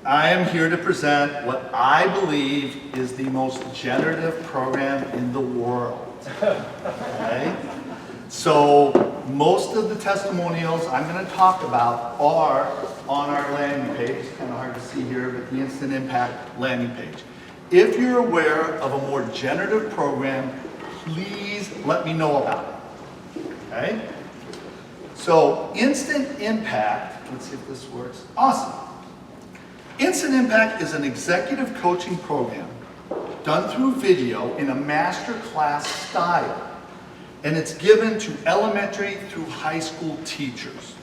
I am here to present what I believe is the most generative program in the world. Okay? So most of the testimonials I'm going to talk about are on our landing page. It's kind of hard to see here, but the Instant Impact landing page. If you're aware of a more generative program, please let me know about it. Okay? So Instant Impact, let's see if this works. Awesome. Instant Impact is an executive coaching program done through video in a master class style. And it's given to elementary through high school teachers.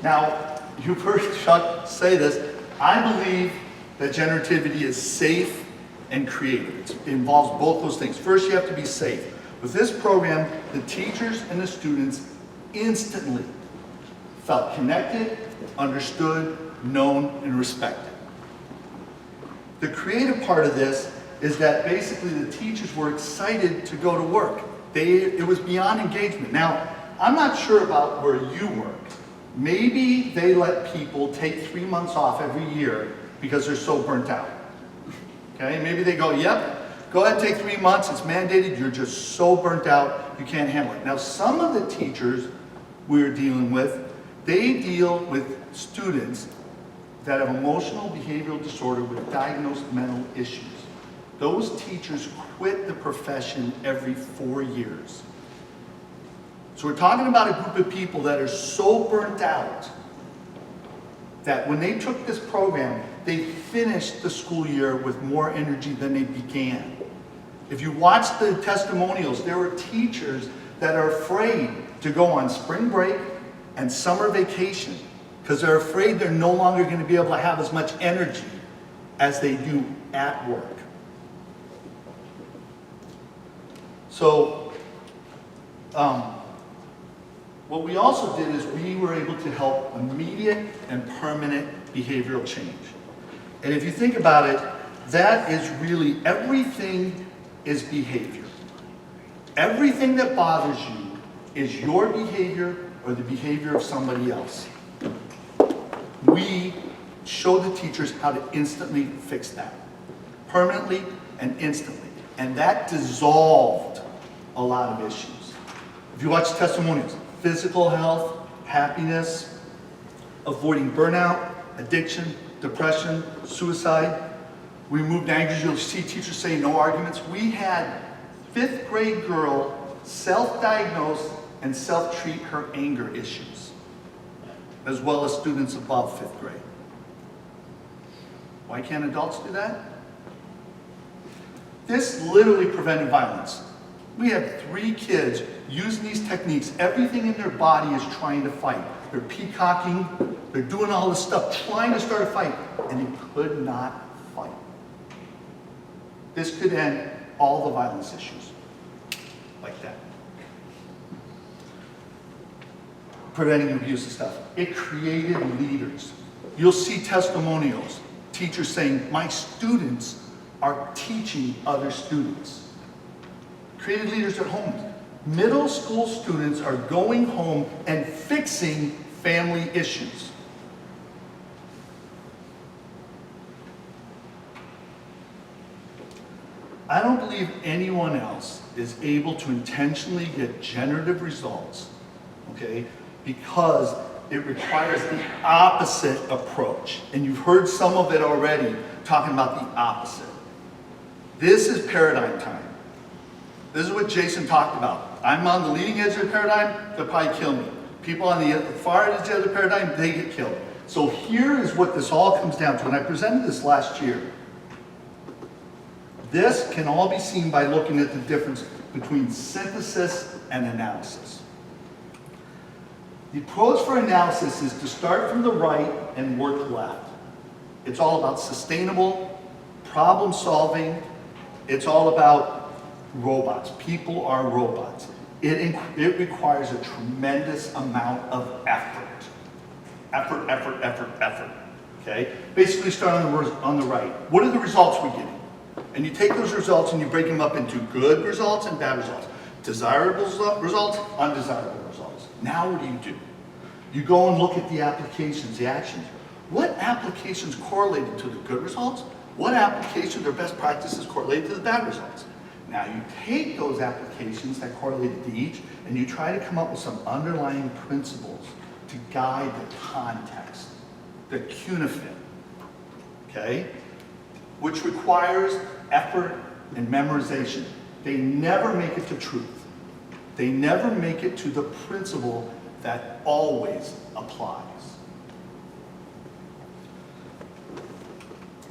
Now, you've heard Chuck say this. I believe that generativity is safe and creative. It involves both those things. First, you have to be safe. With this program, the teachers and the students instantly felt connected, understood, known, and respected. The creative part of this is that basically the teachers were excited to go to work. It was beyond engagement. Now, I'm not sure about where you worked. Maybe they let people take 3 months off every year because they're so burnt out. Okay, maybe they go, yep, go ahead and take 3 months, it's mandated, you're just so burnt out, you can't handle it. Now, some of the teachers we're dealing with, they deal with students that have emotional behavioral disorder with diagnosed mental issues. Those teachers quit the profession every 4 years. So we're talking about a group of people that are so burnt out that when they took this program, they finished the school year with more energy than they began. If you watch the testimonials, there are teachers that are afraid to go on spring break and summer vacation because they're afraid they're no longer going to be able to have as much energy as they do at work. So, what we also did is we were able to help immediate and permanent behavioral change. And if you think about it, that is really everything is behavior. Everything that bothers you is your behavior or the behavior of somebody else. We show the teachers how to instantly fix that, permanently and instantly. And that dissolved a lot of issues. If you watch testimonials, physical health, happiness, avoiding burnout, addiction, depression, suicide. We removed anger. You'll see teachers say no arguments. We had 5th grade girl self-diagnose and self-treat her anger issues, as well as students above 5th grade. Why can't adults do that? This literally prevented violence. We had 3 kids using these techniques. Everything in their body is trying to fight. They're peacocking, they're doing all this stuff, trying to start a fight, and they could not fight. This could end all the violence issues, like that. Preventing abuse and stuff. It created leaders. You'll see testimonials, teachers saying, my students are teaching other students. Created leaders at home. Middle school students are going home and fixing family issues. I don't believe anyone else is able to intentionally get generative results, okay, because it requires the opposite approach. And you've heard some of it already talking about the opposite. This is paradigm time. This is what Jason talked about. I'm on the leading edge of the paradigm, they'll probably kill me. People on the far edge of the paradigm, they get killed. So here is what this all comes down to, and I presented this last year. This can all be seen by looking at the difference between synthesis and analysis. The approach for analysis is to start from the right and work left. It's all about sustainable problem solving. It's all about robots. People are robots. It requires a tremendous amount of effort. Effort. Okay? Basically start on the right. What are the results we're getting? And you take those results and you break them up into good results and bad results. Desirable results, undesirable results. Now what do? You go and look at the applications, the actions. What applications correlated to the good results? What applications or best practices correlated to the bad results? Now you take those applications that correlated to each and you try to come up with some underlying principles to guide the context, the cuneiform, okay? Which requires effort and memorization. They never make it to truth. They never make it to the principle that always applies.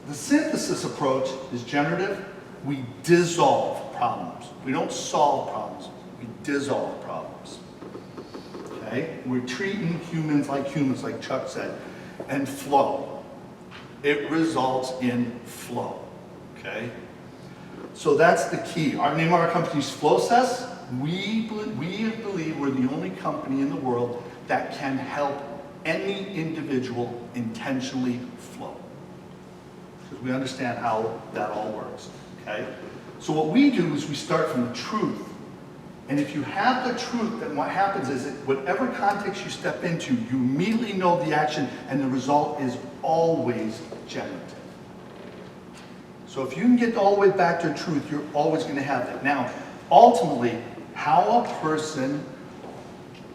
The synthesis approach is generative. We dissolve problems. We don't solve problems. We dissolve problems. Okay? We're treating humans, like Chuck said, and flow. It results in flow. Okay? So that's the key. Our name of our company is Skillsfest. We believe we're the only company in the world that can help any individual intentionally flow. Because we understand how that all works. Okay? So what we do is we start from the truth. And if you have the truth, then what happens is that whatever context you step into, you immediately know the action and the result is always generative. So if you can get all the way back to truth, you're always going to have that. Now, ultimately, how a person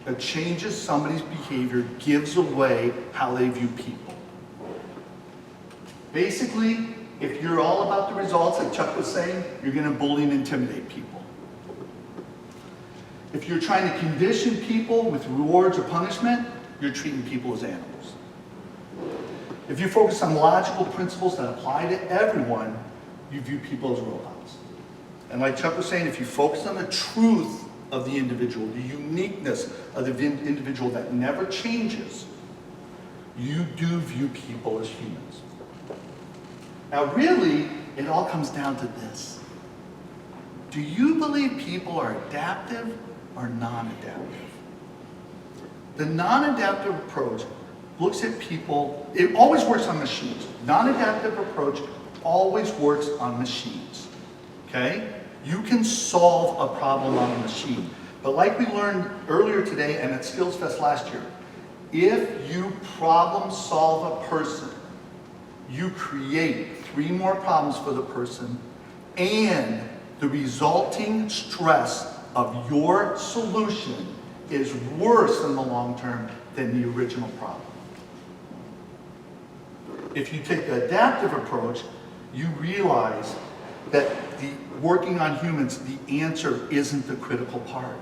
that changes somebody's behavior gives away how they view people. Basically, if you're all about the results, like Chuck was saying, you're going to bully and intimidate people. If you're trying to condition people with rewards or punishment, you're treating people as animals. If you focus on logical principles that apply to everyone, you view people as robots. And like Chuck was saying, if you focus on the truth of the individual, the uniqueness of the individual that never changes, you do view people as humans. Now really, it all comes down to this. Do you believe people are adaptive or non-adaptive? The non-adaptive approach looks at people, it always works on machines. Non-adaptive approach always works on machines, okay? You can solve a problem on a machine. But like we learned earlier today and at Skillsfest last year, if you problem solve a person, you create 3 more problems for the person, and the resulting stress of your solution is worse in the long term than the original problem. If you take the adaptive approach, you realize that the working on humans, the answer isn't the critical part.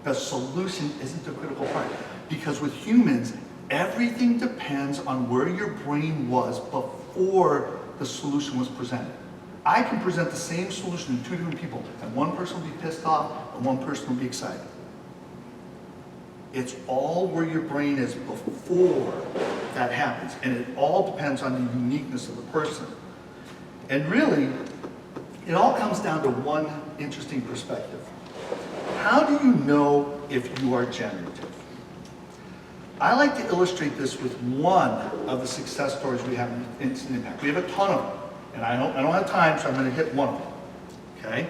The solution isn't the critical part. Because with humans, everything depends on where your brain was before the solution was presented. I can present the same solution to 2 different people, and one person will be pissed off, and one person will be excited. It's all where your brain is before that happens, and it all depends on the uniqueness of the person. And really, it all comes down to one interesting perspective. How do you know if you are generative? I like to illustrate this with one of the success stories we have in Instant Impact. We have a ton of them, and I don't have time, so I'm going to hit one of them. Okay?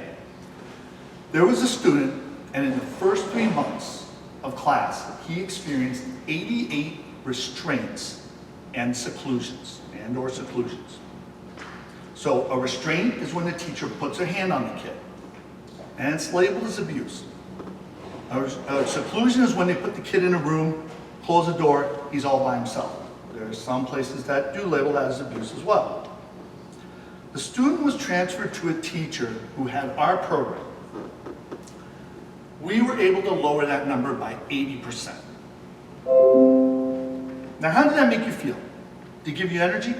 There was a student, and in the first 3 months of class, he experienced 88 restraints and seclusions, or seclusions. So a restraint is when the teacher puts her hand on the kid, and it's labeled as abuse. A seclusion is when they put the kid in a room, close the door, he's all by himself. There are some places that do label that as abuse as well. The student was transferred to a teacher who had our program. We were able to lower that number by 80%. Now, how did that make you feel? Did it give you energy?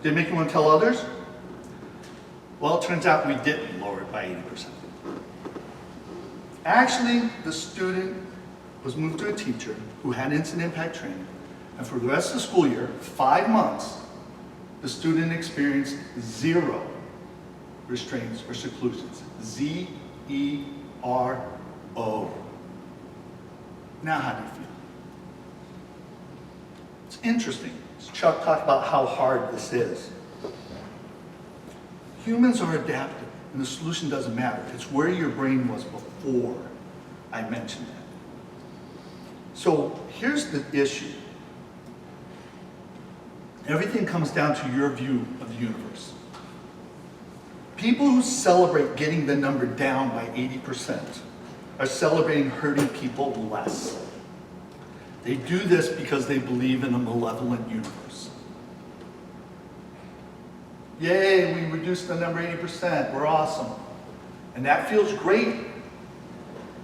Did it make you want to tell others? Well, it turns out we didn't lower it by 80%. Actually, the student was moved to a teacher who had instant impact training, and for the rest of the school year, 5 months, the student experienced 0 restraints or seclusions. Z-E-R-O. Now how do you feel? It's interesting. Chuck talked about how hard this is. Humans are adaptive, and the solution doesn't matter. It's where your brain was before I mentioned that. So here's the issue. Everything comes down to your view of the universe. People who celebrate getting the number down by 80% are celebrating hurting people less. They do this because they believe in a malevolent universe. Yay, we reduced the number 80%, we're awesome. And that feels great,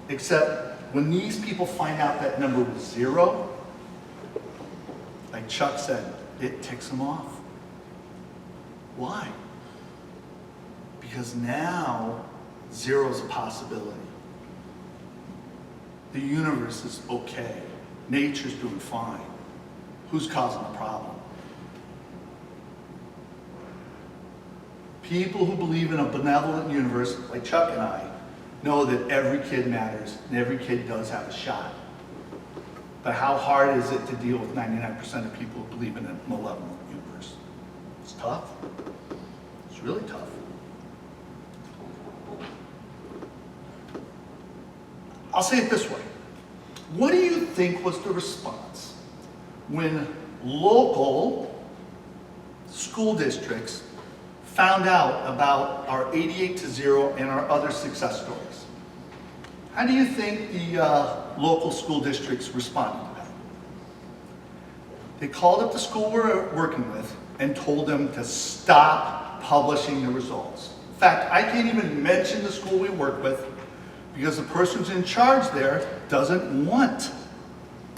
except when these people find out that number was 0, like Chuck said, it ticks them off. Why? Because now 0 is a possibility. The universe is okay. Nature's doing fine. Who's causing the problem? People who believe in a benevolent universe, like Chuck and I, know that every kid matters and every kid does have a shot. But how hard is it to deal with 99% of people who believe in a malevolent universe? It's tough. It's really tough. I'll say it this way. What do you think was the response when local school districts found out about our 88-0 and our other success stories? How do you think the local school districts responded to that? They called up the school we're working with and told them to stop publishing the results. In fact, I can't even mention the school we work with because the person who's in charge there doesn't want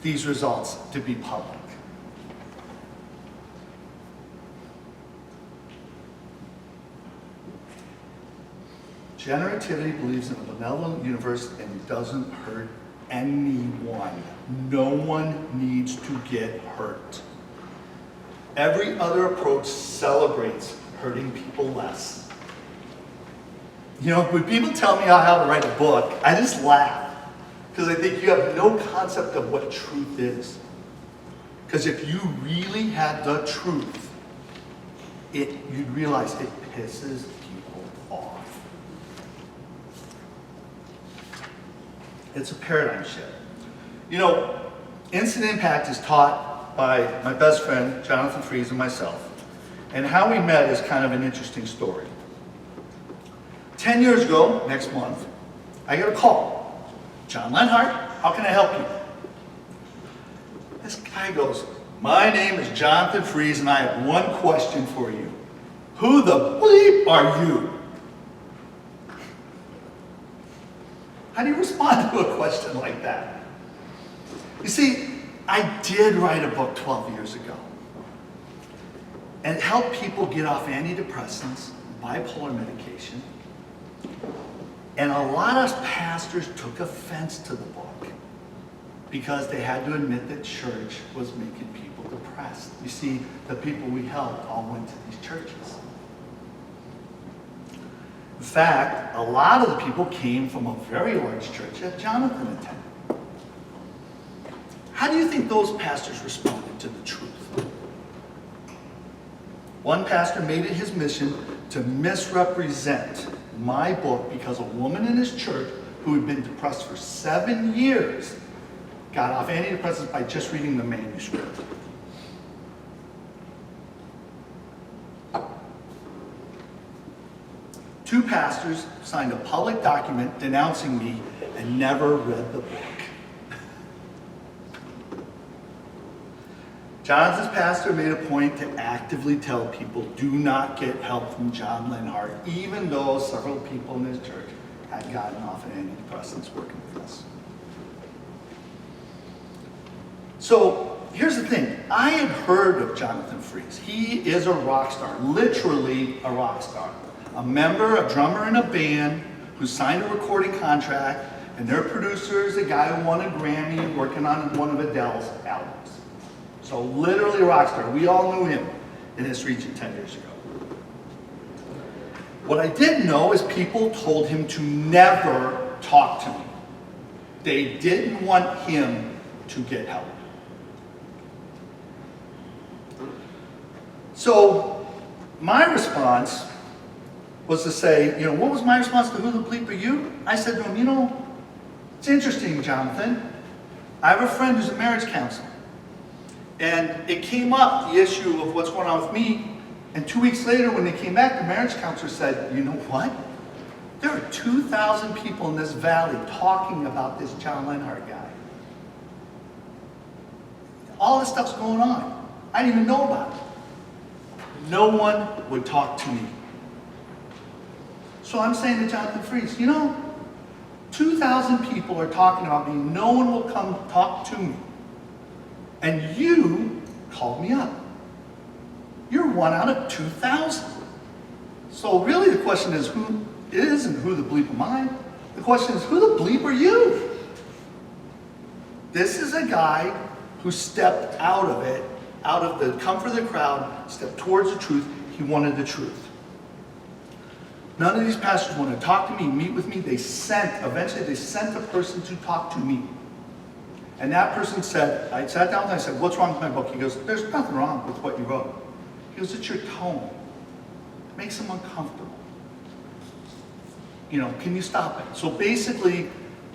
these results to be public. Generativity believes in a benevolent universe and doesn't hurt anyone. No one needs to get hurt. Every other approach celebrates hurting people less. You know, when people tell me how to write a book, I just laugh because I think you have no concept of what truth is. Because if you really had the truth, you'd realize it pisses people off. It's a paradigm shift. You know, instant impact is taught by my best friend, Jonathan Fries, and myself. And how we met is kind of an interesting story. 10 years ago, next month, I get a call. John Lenhart, how can I help you? This guy goes, my name is Jonathan Fries and I have one question for you. Who the bleep are you? How do you respond to a question like that? You see, I did write a book 12 years ago. And it helped people get off antidepressants, bipolar medication. And a lot of pastors took offense to the book because they had to admit that church was making people depressed. You see, the people we helped all went to these churches. In fact, a lot of the people came from a very large church that Jonathan attended. How do you think those pastors responded to the truth? One pastor made it his mission to misrepresent my book because a woman in his church who had been depressed for 7 years got off antidepressants by just reading the manuscript. Two pastors signed a public document denouncing me and never read the book. Jonathan's pastor made a point to actively tell people, do not get help from John Lenhart, even though several people in his church had gotten off of antidepressants working with us. So here's the thing. I had heard of Jonathan Fries. He is a rock star, literally a rock star. A member, a drummer in a band who signed a recording contract, and their producer is a guy who won a Grammy working on one of Adele's albums. So literally a rock star. We all knew him in this region 10 years ago. What I didn't know is people told him to never talk to me. They didn't want him to get help. So my response was to say, what was my response to who the bleep are you? I said to him, it's interesting, Jonathan. I have a friend who's a marriage counselor. And it came up, the issue of what's going on with me. And 2 weeks later, when they came back, the marriage counselor said, you know what? There are 2,000 people in this valley talking about this John Lenhart guy. All this stuff's going on. I didn't even know about it. No one would talk to me. So I'm saying to Jonathan Fries, you know, 2,000 people are talking about me. No one will come talk to me. And you called me up. You're 1 out of 2,000. So really the question is it isn't who the bleep am I. The question is who the bleep are you? This is a guy who stepped out of it, out of the comfort of the crowd, stepped towards the truth. He wanted the truth. None of these pastors wanted to talk to me, meet with me. Eventually they sent a person to talk to me. And that person said, I sat down and I said, what's wrong with my book? He goes, there's nothing wrong with what you wrote. He goes, it's your tone. It makes them uncomfortable. You know, can you stop it? So basically,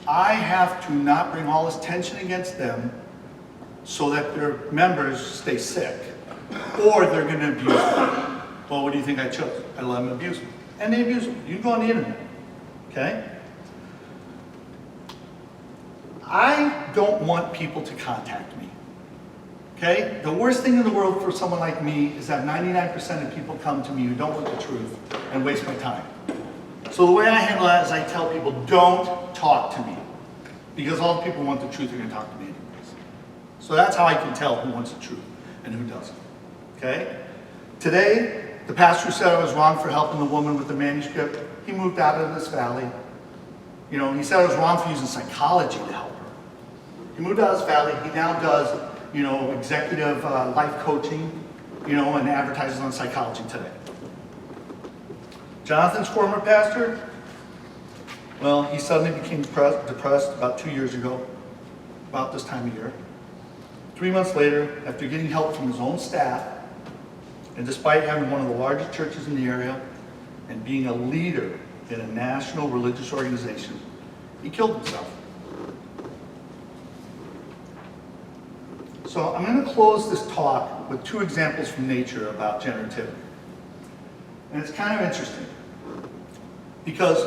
I have to not bring all this tension against them so that their members stay sick, or they're going to abuse me. Well, what do you think I chose? I let them abuse me. And they abuse me. You can go on the internet. Okay? I don't want people to contact me. Okay? The worst thing in the world for someone like me is that 99% of people come to me who don't want the truth and waste my time. So the way I handle that is I tell people, don't talk to me. Because all the people who want the truth are going to talk to me anyways. So that's how I can tell who wants the truth and who doesn't. Okay? Today, the pastor who said I was wrong for helping the woman with the manuscript, he moved out of this valley. You know, he said I was wrong for using psychology to help her. He moved out of this valley. He now does, you know, executive life coaching, you know, and advertises on Psychology Today. Jonathan's former pastor, well, he suddenly became depressed about 2 years ago, about this time of year. 3 months later, after getting help from his own staff, and despite having one of the largest churches in the area and being a leader in a national religious organization, he killed himself. So I'm going to close this talk with 2 examples from nature about generativity. And it's kind of interesting because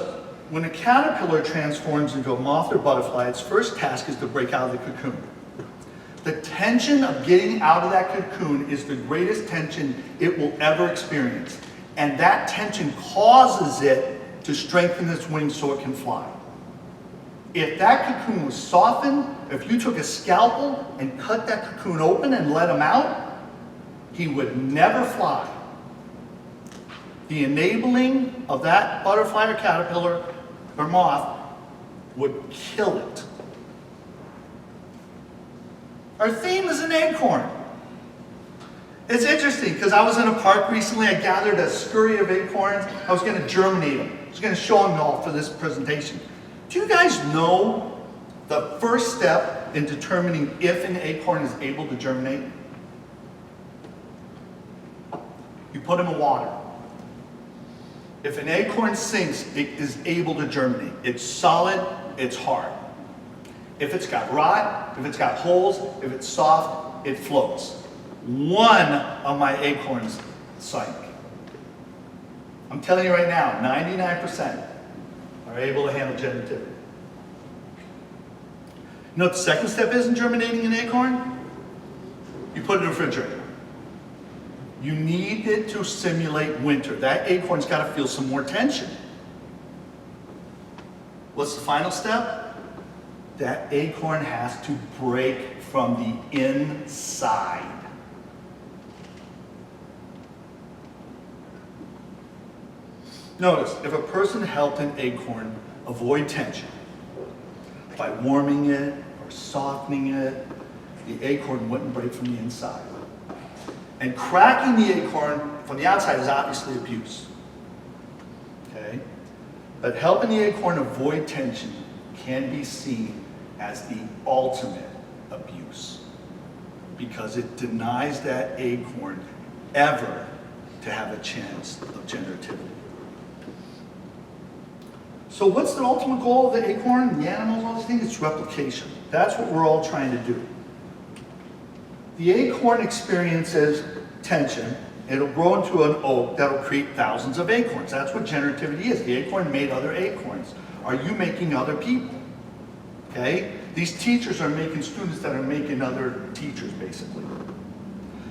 when a caterpillar transforms into a moth or butterfly, its first task is to break out of the cocoon. The tension of getting out of that cocoon is the greatest tension it will ever experience. And that tension causes it to strengthen its wings so it can fly. If that cocoon was softened, if you took a scalpel and cut that cocoon open and let him out, he would never fly. The enabling of that butterfly or caterpillar or moth would kill it. Our theme is an acorn. It's interesting because I was in a park recently. I gathered a scurry of acorns. I was going to germinate them. I was going to show them all for this presentation. Do you guys know the first step in determining if an acorn is able to germinate? You put them in water. If an acorn sinks, it is able to germinate. It's solid, it's hard. If it's got rot, if it's got holes, if it's soft, it floats. One of my acorns sank. I'm telling you right now, 99% are able to handle generativity. You know what the second step is in germinating an acorn? You put it in the refrigerator. You need it to simulate winter. That acorn's got to feel some more tension. What's the final step? That acorn has to break from the inside. Notice, if a person helped an acorn avoid tension by warming it or softening it, the acorn wouldn't break from the inside. And cracking the acorn from the outside is obviously abuse. Okay? But helping the acorn avoid tension can be seen as the ultimate abuse, because it denies that acorn ever to have a chance of generativity. So what's the ultimate goal of the acorn, the animals, all these things? It's replication. That's what we're all trying to do. The acorn experiences tension. It'll grow into an oak that'll create thousands of acorns. That's what generativity is. The acorn made other acorns. Are you making other people? Okay? These teachers are making students that are making other teachers, basically.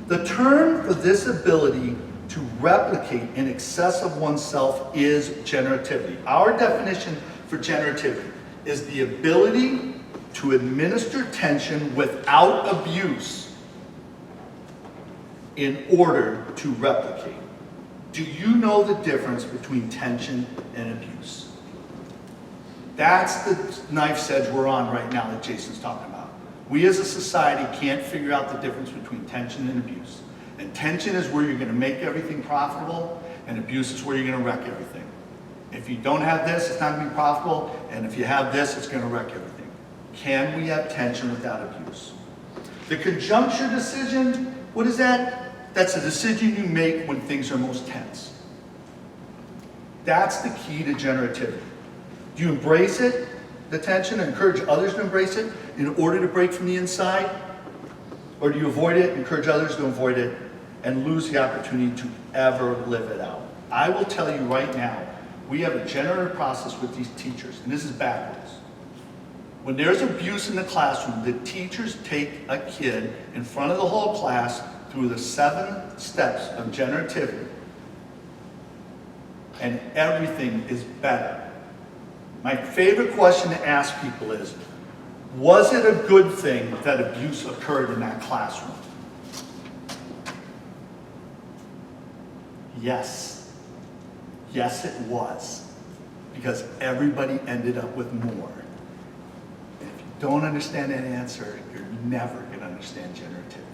The term for this ability to replicate in excess of oneself is generativity. Our definition for generativity is the ability to administer tension without abuse in order to replicate. Do you know the difference between tension and abuse? That's the knife's edge we're on right now that Jason's talking about. We as a society can't figure out the difference between tension and abuse. And tension is where you're going to make everything profitable, and abuse is where you're going to wreck everything. If you don't have this, it's not going to be profitable, and if you have this, it's going to wreck everything. Can we have tension without abuse? The conjuncture decision, what is that? That's a decision you make when things are most tense. That's the key to generativity. Do you embrace it, the tension, and encourage others to embrace it in order to break from the inside? Or do you avoid it, encourage others to avoid it, and lose the opportunity to ever live it out? I will tell you right now, we have a generative process with these teachers, and this is backwards. When there's abuse in the classroom, the teachers take a kid in front of the whole class through the 7 steps of generativity, and everything is better. My favorite question to ask people is, was it a good thing that abuse occurred in that classroom? Yes. Yes, it was. Because everybody ended up with more. And if you don't understand that answer, you're never going to understand generativity.